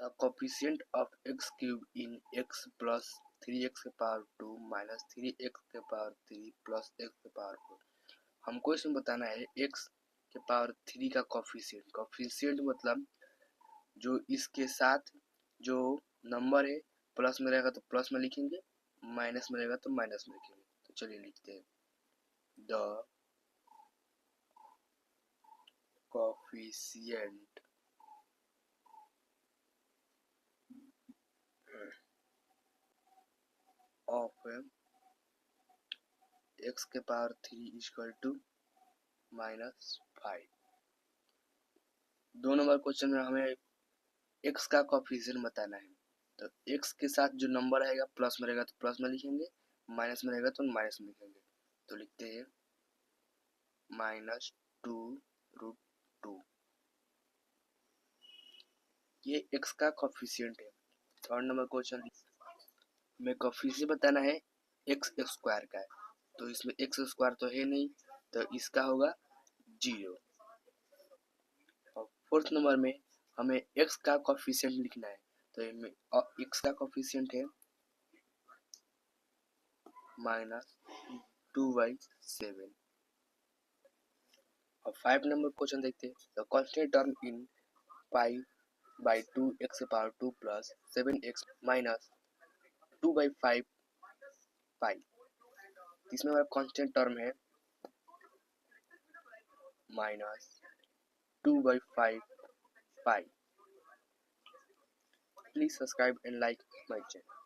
A coefficient of x cube in x plus 3x के power 2 minus 3x के power 3 plus x के power 4। हमको इसमें बताना है x के पावर 3 का कॉफिशिएंट। कॉफिशिएंट मतलब जो इसके साथ जो नंबर है प्लस में रहेगा तो प्लस में लिखेंगे, माइनस में रहेगा तो माइनस में लिखेंगे। तो चलिए लिखते हैं द coefficient of x के power 3 equal to -5। 2 number question में हमें x का कोएफिशिएंट बताना है। तो x के साथ जो नंबर आएगा प्लस में रहेगा तो प्लस में लिखेंगे, माइनस में रहेगा तो माइनस में लिखेंगे। तो लिखते हैं -2√2। ये x का कोएफिशिएंट है। 3rd नंबर क्वेश्चन में कोएफिशिएंट बताना है x स्क्वायर का है। तो इसमें x स्क्वायर तो है नहीं, तो इसका होगा 0। और 4th नंबर में हमें x का कोएफिशिएंट लिखना है। तो इसमें x का कोएफिशिएंट है -2/7। और 5 नंबर क्वेश्चन देखते हैं। The constant term in pi by 2x power 2 plus 7x minus 2/5 पाई। इसमें हमारा कांस्टेंट टर्म है -2/5 पाई। Please subscribe and like my channel.